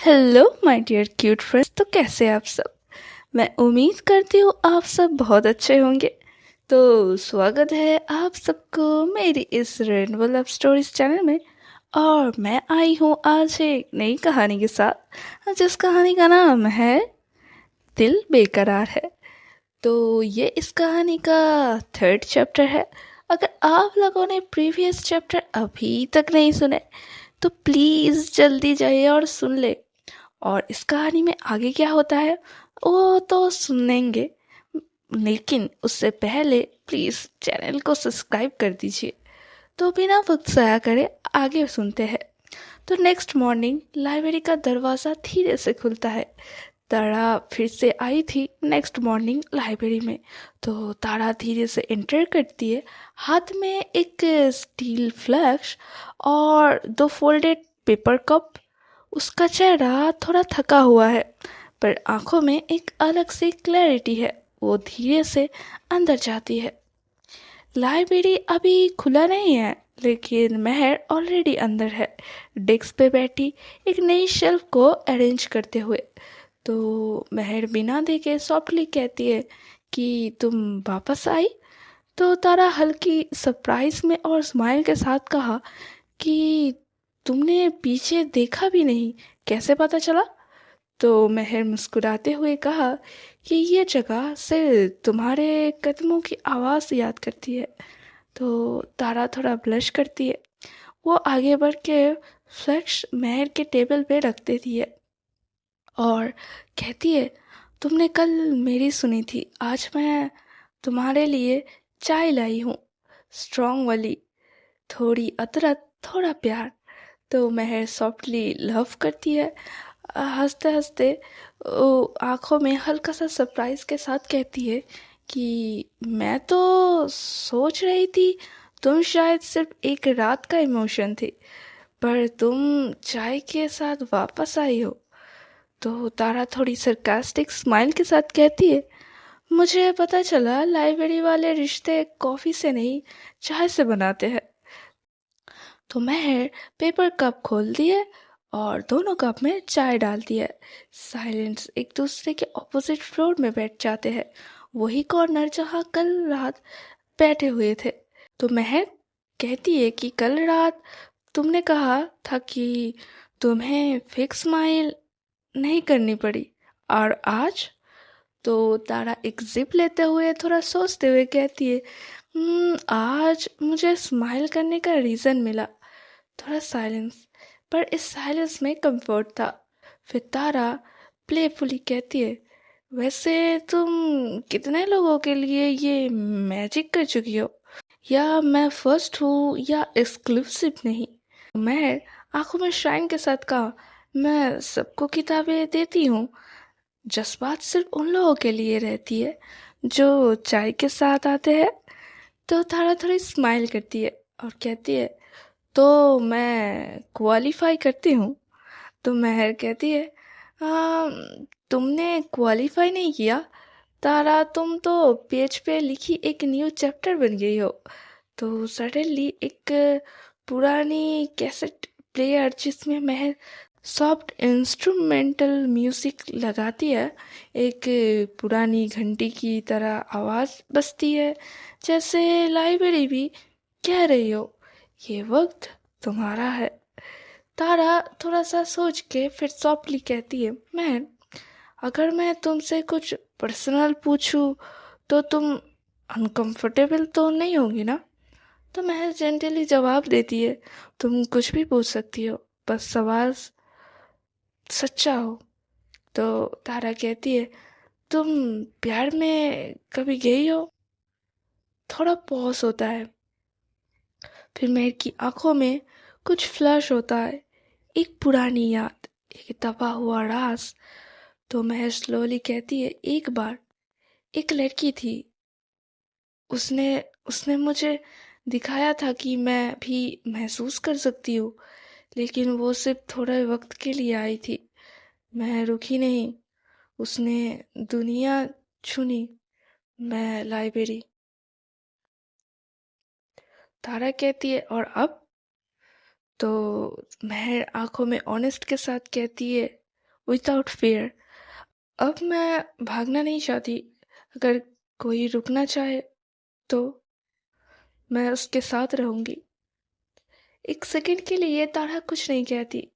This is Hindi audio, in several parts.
Hello my dear cute friends. तो कैसे हैं आप सब? मैं उम्मीद करती हूँ आप सब बहुत अच्छे होंगे। तो स्वागत है आप सबको मेरी इस रेनबो लव स्टोरीज चैनल में। और मैं आई हूँ आज एक नई कहानी के साथ, जिस कहानी का नाम है दिल बेकरार है। तो ये इस कहानी का थर्ड चैप्टर है। अगर आप लोगों ने प्रीवियस चैप्टर अभी तक नहीं सुने तो प्लीज़ जल्दी जाइए और सुन ले। और इस कहानी में आगे क्या होता है वो तो सुनेंगे, लेकिन उससे पहले प्लीज़ चैनल को सब्सक्राइब कर दीजिए। तो बिना वक्त ज़ाया करे आगे सुनते हैं। तो नेक्स्ट मॉर्निंग लाइब्रेरी का दरवाज़ा धीरे से खुलता है। तारा फिर से आई थी नेक्स्ट मॉर्निंग लाइब्रेरी में। तो तारा धीरे से एंटर करती है, हाथ में एक स्टील फ्लैश और दो फोल्डेड पेपर कप। उसका चेहरा थोड़ा थका हुआ है, पर आंखों में एक अलग सी क्लैरिटी है। वो धीरे से अंदर जाती है। लाइब्रेरी अभी खुला नहीं है, लेकिन महर ऑलरेडी अंदर है, डेस्क पे बैठी एक नई शेल्फ को अरेंज करते हुए। तो महर बिना देखे सॉफ्टली कहती है कि तुम वापस आई। तो तारा हल्की सरप्राइज में और स्माइल के साथ कहा कि तुमने पीछे देखा भी नहीं, कैसे पता चला? तो महर मुस्कुराते हुए कहा कि ये जगह सिर्फ तुम्हारे कदमों की आवाज़ याद करती है। तो तारा थोड़ा ब्लश करती है। वो आगे बढ़ के फ्लैश महर के टेबल पे रख देती है और कहती है, तुमने कल मेरी सुनी थी, आज मैं तुम्हारे लिए चाय लाई हूँ, स्ट्रॉन्ग वाली, थोड़ी अदरक थोड़ा प्यार। तो महर सॉफ्टली लव करती है, हंसते हंसते आंखों में हल्का सा सरप्राइज के साथ कहती है कि मैं तो सोच रही थी तुम शायद सिर्फ एक रात का इमोशन थी, पर तुम चाय के साथ वापस आई हो। तो तारा थोड़ी सरकास्टिक स्माइल के साथ कहती है, मुझे पता चला लाइब्रेरी वाले रिश्ते कॉफ़ी से नहीं चाय से बनाते हैं। तो महर पेपर कप खोल दिए और दोनों कप में चाय डाल दिया। साइलेंस एक दूसरे के ऑपोजिट फ्लोर में बैठ जाते हैं, वही कॉर्नर जहाँ कल रात बैठे हुए थे। तो महर कहती है कि कल रात तुमने कहा था कि तुम्हें फिक्स स्माइल नहीं करनी पड़ी, और आज? तो तारा एक जिप लेते हुए थोड़ा सोचते हुए कहती है, आज मुझे स्माइल करने का रीज़न मिला। थोड़ा साइलेंस, पर इस साइलेंस में कंफर्ट था। फिर तारा प्लेफुली कहती है, वैसे तुम कितने लोगों के लिए ये मैजिक कर चुकी हो? या मैं फर्स्ट हूँ या एक्सक्लूसिव नहीं? मैं आंखों में शाइन के साथ कहा, मैं सबको किताबें देती हूँ, जज्बात सिर्फ उन लोगों के लिए रहती है जो चाय के साथ आते हैं। तो तारा थोड़ी स्माइल करती है और कहती है, तो मैं क्वालिफाई करती हूँ? तो महर कहती है, तुमने क्वालिफाई नहीं किया तारा, तुम तो पेज पे लिखी एक न्यू चैप्टर बन गई हो। तो सडनली एक पुरानी कैसेट प्लेयर जिसमें महर सॉफ्ट इंस्ट्रूमेंटल म्यूजिक लगाती है, एक पुरानी घंटी की तरह आवाज़ बजती है, जैसे लाइब्रेरी भी कह रही हो, ये वक्त तुम्हारा है। तारा थोड़ा सा सोच के फिर सॉफ्टली कहती है, मैं अगर मैं तुमसे कुछ पर्सनल पूछूं तो तुम अनकंफर्टेबल तो नहीं होगी ना? तो महज जेंटली जवाब देती है, तुम कुछ भी पूछ सकती हो, बस सवाल सच्चा हो। तो तारा कहती है, तुम प्यार में कभी गई हो? थोड़ा पॉज होता है, फिर मेहर की आंखों में कुछ फ्लैश होता है, एक पुरानी याद, एक दबा हुआ राज। तो महर स्लोली कहती है, एक बार एक लड़की थी, उसने उसने मुझे दिखाया था कि मैं भी महसूस कर सकती हूँ, लेकिन वो सिर्फ थोड़े वक्त के लिए आई थी। मैं रुकी नहीं, उसने दुनिया चुनी, मैं लाइब्रेरी। तारा कहती है, और अब? तो महर आंखों में ऑनेस्ट के साथ कहती है, विदाउट फियर। अब मैं भागना नहीं चाहती। अगर कोई रुकना चाहे तो मैं उसके साथ रहूंगी। एक सेकंड के लिए तारा कुछ नहीं कहती।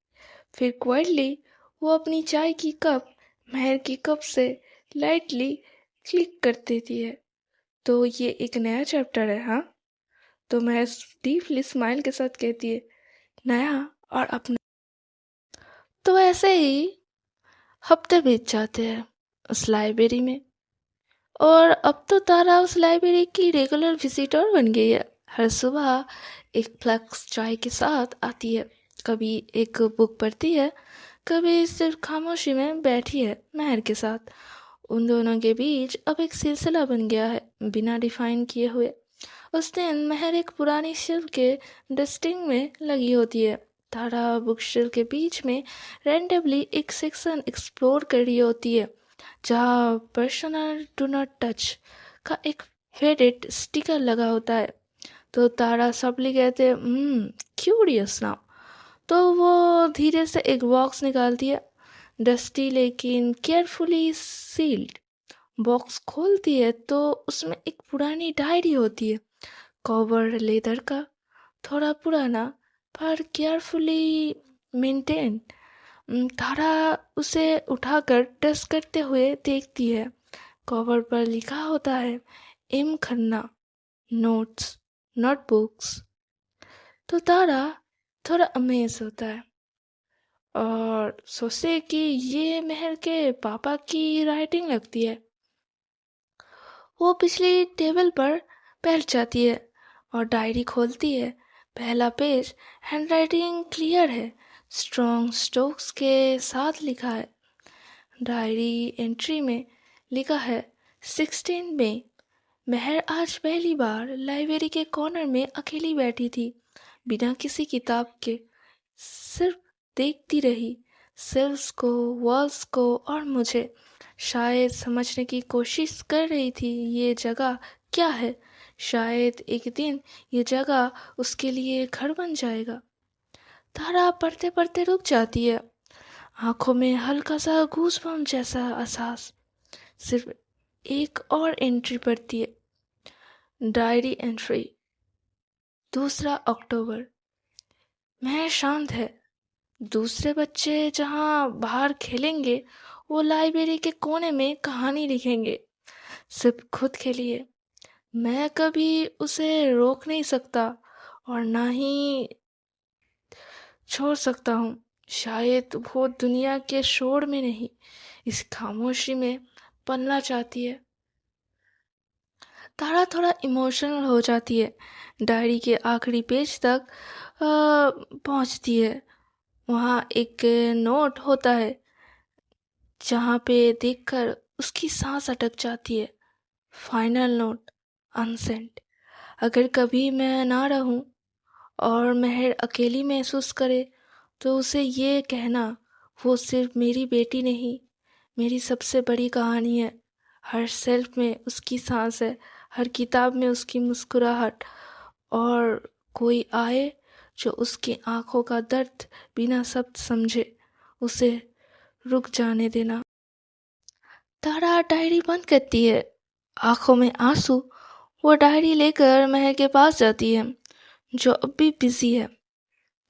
फिर क्वाइटली वो अपनी चाय की कप महर की कप से लाइटली क्लिक कर देती है। तो ये एक नया चैप्टर है, हाँ? तो महर डीपली स्माइल के साथ कहती है, नया और अपना। तो ऐसे ही हफ्ते बीत जाते हैं उस लाइब्रेरी में। और अब तो तारा उस लाइब्रेरी की रेगुलर विजिटर बन गई है। हर सुबह एक फ्लक्स चाय के साथ आती है, कभी एक बुक पढ़ती है, कभी सिर्फ खामोशी में बैठी है महर के साथ। उन दोनों के बीच अब एक सिलसिला बन गया है, बिना डिफाइन किए हुए। उस दिन महर एक पुरानी शेल्फ के डस्टिंग में लगी होती है। तारा बुक शेल्फ के बीच में रैंडमली एक सेक्शन एक्सप्लोर कर रही होती है, जहाँ पर्सनल डू नॉट टच का एक फेडेड स्टिकर लगा होता है। तो तारा सबली कहते हैं, क्यूरियस नाउ। तो वो धीरे से एक बॉक्स निकालती है, डस्टी लेकिन केयरफुली सील्ड। बॉक्स खोलती है तो उसमें एक पुरानी डायरी होती है, कवर लेदर का, थोड़ा पुराना पर केयरफुली मेंटेन। तारा उसे उठाकर डस्ट करते हुए देखती है। कवर पर लिखा होता है, एम खन्ना, नोट्स नोटबुक्स। तो तारा थोड़ा अमेज होता है और सोचते कि ये महर के पापा की राइटिंग लगती है। वो पिछली टेबल पर बैठ जाती है और डायरी खोलती है। पहला पेज हैंडराइटिंग क्लियर है, स्ट्रॉन्ग स्ट्रोक्स के साथ लिखा है। डायरी एंट्री में लिखा है, 16 मई। महर आज पहली बार लाइब्रेरी के कॉर्नर में अकेली बैठी थी, बिना किसी किताब के। सिर्फ देखती रही, शेल्फ्स को, वॉल्स को और मुझे। शायद समझने की कोशिश कर रही थी ये जगह क्या है। शायद एक दिन ये जगह उसके लिए घर बन जाएगा। तारा पढ़ते पढ़ते रुक जाती है, आंखों में हल्का सा गूज़बम्प जैसा एहसास। सिर्फ एक और एंट्री पढ़ती है, डायरी एंट्री 2 अक्टूबर। महर शांत है। दूसरे बच्चे जहाँ बाहर खेलेंगे, वो लाइब्रेरी के कोने में कहानी लिखेंगे, सिर्फ खुद के लिए। मैं कभी उसे रोक नहीं सकता और ना ही छोड़ सकता हूँ। शायद वो दुनिया के शोर में नहीं, इस खामोशी में पलना चाहती है। तारा थोड़ा इमोशनल हो जाती है। डायरी के आखिरी पेज तक पहुँचती है। वहाँ एक नोट होता है, जहाँ पे देखकर उसकी सांस अटक जाती है। Final note, unsent. अगर कभी मैं ना रहूं और महर अकेली महसूस करे, तो उसे ये कहना, वो सिर्फ मेरी बेटी नहीं, मेरी सबसे बड़ी कहानी है। हर सेल्फ में उसकी सांस है, हर किताब में उसकी मुस्कुराहट। और कोई आए जो उसकी आंखों का दर्द बिना शब्द समझे, उसे रुक जाने देना। तारा डायरी बंद करती है, आंखों में आंसू। वो डायरी लेकर महर के पास जाती है, जो अब भी बिजी है।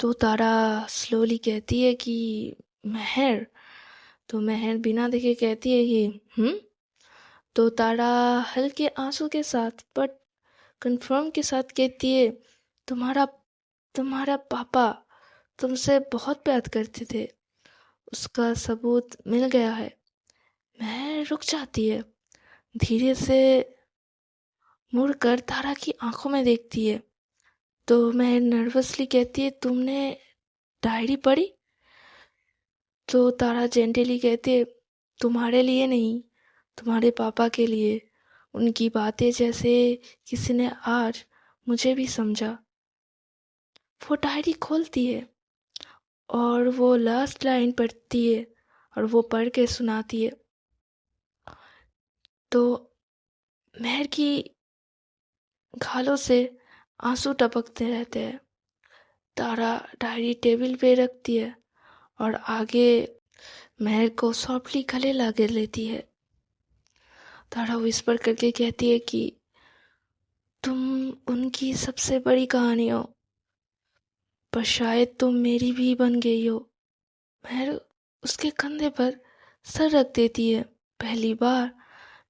तो तारा स्लोली कहती है कि महर। तो महर बिना देखे कहती है कि तो तारा हल्के आंसू के साथ बट कंफर्म के साथ कहती है, तुम्हारा तुम्हारा पापा तुमसे बहुत प्यार करते थे, उसका सबूत मिल गया है। महर रुक जाती है, धीरे से मुड़कर तारा की आंखों में देखती है। तो मैं नर्वसली कहती है, तुमने डायरी पढ़ी? तो तारा जेंटली कहती है, तुम्हारे लिए नहीं, तुम्हारे पापा के लिए। उनकी बातें जैसे किसी ने आज मुझे भी समझा। वो डायरी खोलती है और वो लास्ट लाइन पढ़ती है और वो पढ़ के सुनाती है। तो महर की गालों से आंसू टपकते रहते हैं। तारा डायरी टेबल पे रखती है और आगे महर को सॉफ्टली गले लगा लेती है। तारा विस्पर करके कहती है कि तुम उनकी सबसे बड़ी कहानी हो, पर शायद तुम मेरी भी बन गई हो। महर उसके कंधे पर सर रख देती है, पहली बार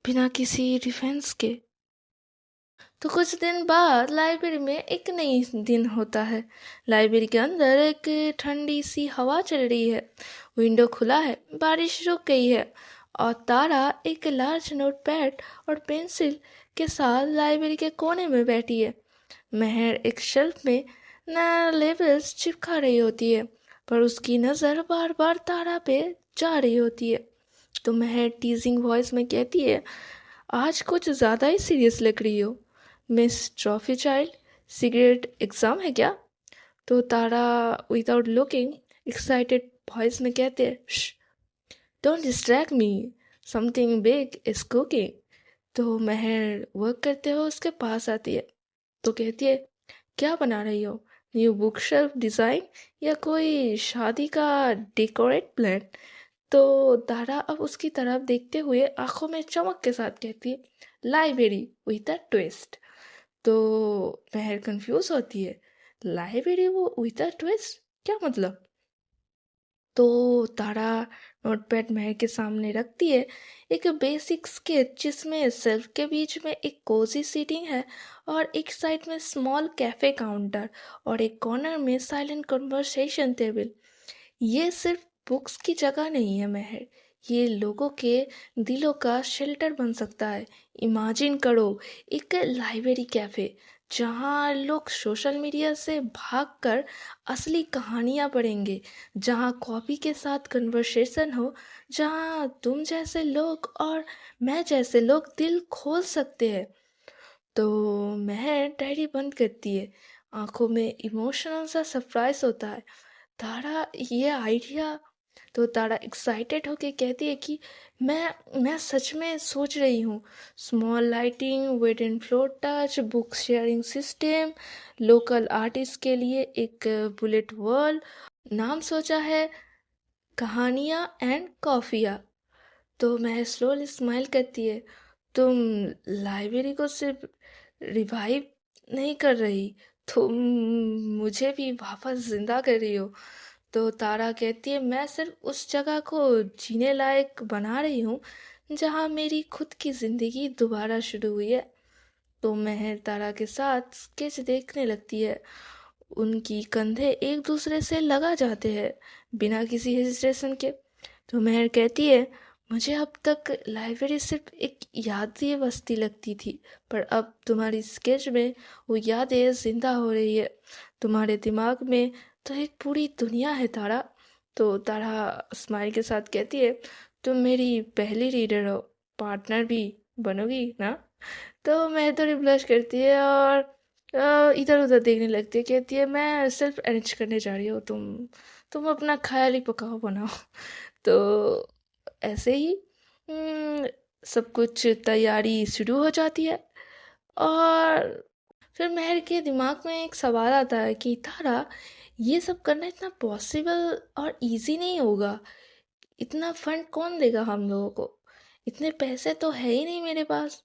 बिना किसी डिफेंस के। तो कुछ दिन बाद लाइब्रेरी में एक नई दिन होता है। लाइब्रेरी के अंदर एक ठंडी सी हवा चल रही है, विंडो खुला है, बारिश रुक गई है और तारा एक लार्ज नोटपैड और पेंसिल के साथ लाइब्रेरी के कोने में बैठी है। महर एक शेल्फ में नया लेबल्स चिपका रही होती है, पर उसकी नज़र बार बार तारा पे जा रही होती है। तो महर टीजिंग वॉइस में कहती है, आज कुछ ज़्यादा ही सीरियस लग रही हो miss trophy child, cigarette exam है क्या? तो तारा विदाउट लुकिंग एक्साइटेड वॉइस में कहते हैं, don't distract me, something big is cooking. तो महर वर्क करते हुए उसके पास आती है, तो कहती है, क्या बना रही हो? न्यू बुक शेल्फ डिज़ाइन या कोई शादी का डेकोरेट प्लान? तो तारा अब उसकी तरफ देखते हुए आंखों में चमक के साथ कहती है, लाइब्रेरी विद अ ट्विस्ट। तो महर कंफ्यूज होती है, लाइब्रेरी वो विद अ ट्विस्ट क्या मतलब? तो तारा नोटपैड महर के सामने रखती है, एक बेसिक स्केच जिसमें सेल्फ के बीच में एक कोजी सीटिंग है और एक साइड में स्मॉल कैफे काउंटर और एक कॉर्नर में साइलेंट कन्वर्सेशन टेबल। ये सिर्फ बुक्स की जगह नहीं है महर, ये लोगों के दिलों का शेल्टर बन सकता है। इमेजिन करो एक लाइब्रेरी कैफ़े जहाँ लोग सोशल मीडिया से भागकर असली कहानियाँ पढ़ेंगे, जहाँ कॉफ़ी के साथ कन्वर्सेशन हो, जहाँ तुम जैसे लोग और मैं जैसे लोग दिल खोल सकते हैं। तो महर डायरी बंद करती है, आंखों में इमोशनल सा सरप्राइज होता है। तारा ये आइडिया तो तारा एक्साइटेड होके कहती है कि मैं सच में सोच रही हूँ, small lighting, wet and floor touch, book sharing system, local artist के लिए एक बुलेट वॉल, नाम सोचा है कहानियाँ एंड कॉफ़िया। तो मैं स्लोली स्माइल करती है, तुम लाइब्रेरी को सिर्फ रिवाइव नहीं कर रही, तुम मुझे भी वापस जिंदा कर रही हो। तो तारा कहती है, मैं सिर्फ उस जगह को जीने लायक बना रही हूँ जहाँ मेरी खुद की ज़िंदगी दोबारा शुरू हुई है। तो महर तारा के साथ स्केच देखने लगती है, उनकी कंधे एक दूसरे से लगा जाते हैं बिना किसी हेजिटेशन के। तो महर कहती है, मुझे अब तक लाइब्रेरी सिर्फ एक यादें बस्ती लगती थी, पर अब तुम्हारी स्केच में वो यादें जिंदा हो रही है। तुम्हारे दिमाग में तो एक पूरी दुनिया है तारा। तो तारा स्माइल के साथ कहती है, तुम मेरी पहली रीडर हो, पार्टनर भी बनोगी ना? तो मैं थोड़ी ब्लश करती है और इधर उधर देखने लगती है, कहती है, मैं सेल्फ अरेंज करने जा रही हूँ, तुम अपना ख्याल ही पकाओ बनाओ। तो ऐसे ही सब कुछ तैयारी शुरू हो जाती है और फिर महर के दिमाग में एक सवाल आता है कि तारा, ये सब करना इतना पॉसिबल और इजी नहीं होगा, इतना फंड कौन देगा हम लोगों को, इतने पैसे तो है ही नहीं मेरे पास।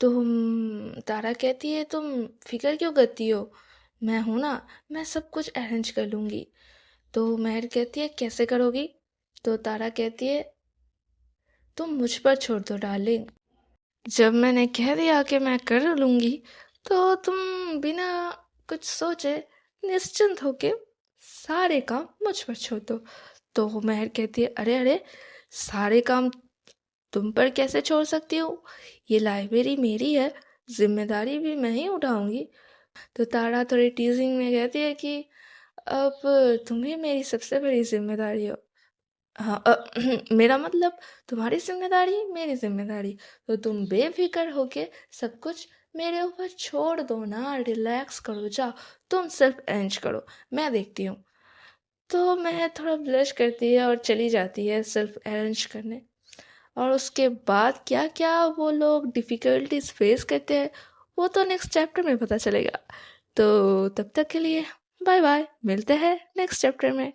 तारा कहती है, तुम फिक्र क्यों करती हो, मैं हूं ना, मैं सब कुछ अरेंज कर लूँगी। तो महर कहती है, कैसे करोगी? तो तारा कहती है, तुम मुझ पर छोड़ दो डार्लिंग, जब मैंने कह दिया कि मैं कर लूँगी तो तुम बिना कुछ सोचे निश्चिंत होके सारे काम मुझ पर छोड़ दो। तो महर कहती है, अरे अरे, सारे काम तुम पर कैसे छोड़ सकती हूँ, ये लाइब्रेरी मेरी है, जिम्मेदारी भी मैं ही उठाऊंगी। तो तारा थोड़ी टीजिंग में कहती है कि अब तुम ही मेरी सबसे बड़ी जिम्मेदारी हो। हाँ, मेरा मतलब तुम्हारी जिम्मेदारी मेरी जिम्मेदारी, तो तुम बेफिक्र होके सब कुछ मेरे ऊपर छोड़ दो ना, रिलैक्स करो, जाओ तुम सेल्फ अरेंज करो, मैं देखती हूँ। तो मैं थोड़ा ब्लश करती है और चली जाती है सेल्फ अरेंज करने। और उसके बाद क्या क्या वो लोग डिफ़िकल्टीज फेस करते हैं वो तो नेक्स्ट चैप्टर में पता चलेगा। तो तब तक के लिए बाय बाय, मिलते हैं नेक्स्ट चैप्टर में।